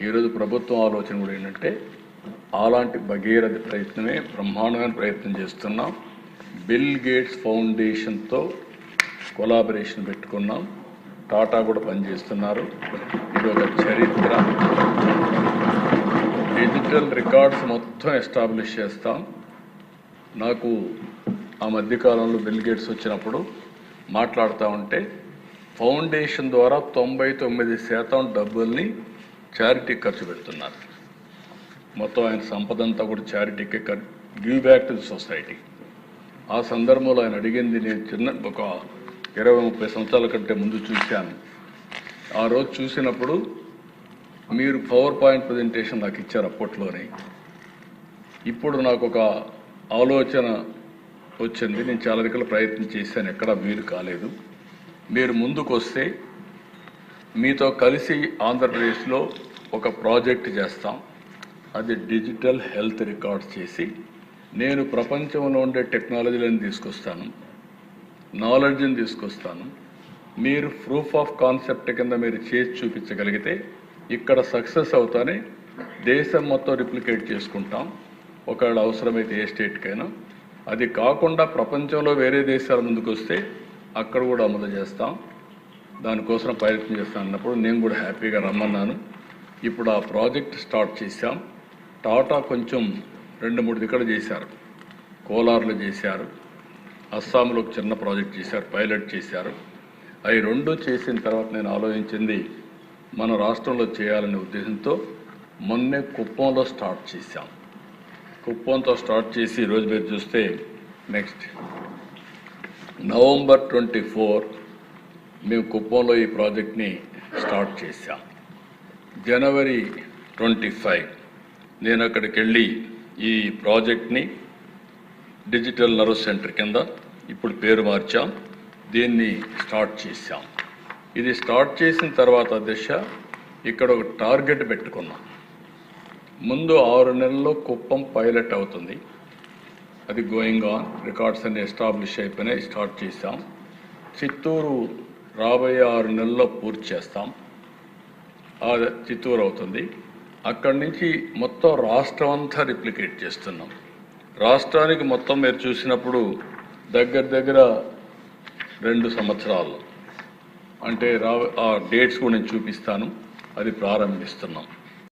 ఈరోజు ప్రభుత్వం ఆలోచన కూడా ఏంటంటే అలాంటి భగీరథ ప్రయత్నమే బ్రహ్మాండమైన ప్రయత్నం చేస్తున్నాం. బిల్ గేట్స్ ఫౌండేషన్తో కొలాబరేషన్ పెట్టుకున్నాం. టాటా కూడా పనిచేస్తున్నారు. ఇది ఒక చరిత్ర. డిజిటల్ రికార్డ్స్ మొత్తం ఎస్టాబ్లిష్ చేస్తాం. నాకు ఆ మధ్యకాలంలో బిల్ గేట్స్ వచ్చినప్పుడు మాట్లాడుతూ ఉంటే ఫౌండేషన్ ద్వారా 99% డబ్బుల్ని చారిటీ ఖర్చు పెడుతున్నారు. మొత్తం ఆయన సంపద అంతా కూడా చారిటీకి give back to the society. ఆ సందర్భంలో ఆయన అడిగింది నేను ఒక 20-30 సంవత్సరాల కంటే ముందు చూశాను. ఆ రోజు చూసినప్పుడు మీరు పవర్ పాయింట్ ప్రజెంటేషన్ నాకు ఇచ్చారు అప్పట్లోనే. ఇప్పుడు నాకు ఒక ఆలోచన వచ్చింది. నేను చాలా రకాల ప్రయత్నం చేశాను, ఎక్కడ వీలు కాలేదు. మీరు ముందుకు వస్తే మీతో కలిసి ఆంధ్రప్రదేశ్లో ఒక ప్రాజెక్ట్ చేస్తాం. అది డిజిటల్ హెల్త్ రికార్డ్స్ చేసి నేను ప్రపంచంలో ఉండే టెక్నాలజీలను తీసుకొస్తాను, నాలెడ్జ్ని తీసుకొస్తాను. మీరు ప్రూఫ్ ఆఫ్ కాన్సెప్ట్ కింద మీరు చేసి చూపించగలిగితే ఇక్కడ సక్సెస్ అవుతానే దేశం మొత్తం రిప్లికేట్ చేసుకుంటాం. ఒకవేళ అవసరమైతే ఏ స్టేట్కైనా. అది కాకుండా ప్రపంచంలో వేరే దేశాల ముందుకు వస్తే అక్కడ కూడా అమలు చేస్తాం. దానికోసం ప్రయత్నం చేస్తాను అన్నప్పుడు నేను కూడా హ్యాపీగా రమ్మన్నాను. ఇప్పుడు ఆ ప్రాజెక్ట్ స్టార్ట్ చేశాం. టాటా కొంచెం 2-3 దిక్కలు చేశారు. కోలార్లో చేశారు, అస్సాంలో ఒక చిన్న ప్రాజెక్ట్ చేశారు, పైలట్ చేశారు. అవి 2 చేసిన తర్వాత నేను ఆలోచించింది మన రాష్ట్రంలో చేయాలనే ఉద్దేశంతో మొన్నే కుప్పంలో స్టార్ట్ చేశాం. కుప్పంతో స్టార్ట్ చేసి ఈరోజు మీరు చూస్తే నెక్స్ట్ November 24 మేము కుప్పంలో ఈ ప్రాజెక్ట్ని స్టార్ట్ చేశాం. January 25 నేను అక్కడికి వెళ్ళి ఈ ప్రాజెక్ట్ని డిజిటల్ నర్వ్ సెంటర్ కింద ఇప్పుడు పేరు మార్చాం, దీన్ని స్టార్ట్ చేశాం. ఇది స్టార్ట్ చేసిన తర్వాత దిశ ఇక్కడ ఒక టార్గెట్ పెట్టుకున్నాం. ముందు 6 నెలల్లో కుప్పం పైలట్ అవుతుంది. అది గోయింగ్ ఆన్. రికార్డ్స్ అన్ని ఎస్టాబ్లిష్ అయిపోయినాయి, స్టార్ట్ చేశాం. చిత్తూరు రాబోయే 6 నెలల్లో పూర్తి చేస్తాం. చిత్తూరు అవుతుంది. అక్కడి నుంచి మొత్తం రాష్ట్రం అంతా రిప్లికేట్ చేస్తున్నాం. రాష్ట్రానికి మొత్తం మీరు చూసినప్పుడు దగ్గర 2 సంవత్సరాలు అంటే ఆ డేట్స్ కూడా నేను చూపిస్తాను. అది ప్రారంభిస్తున్నాం.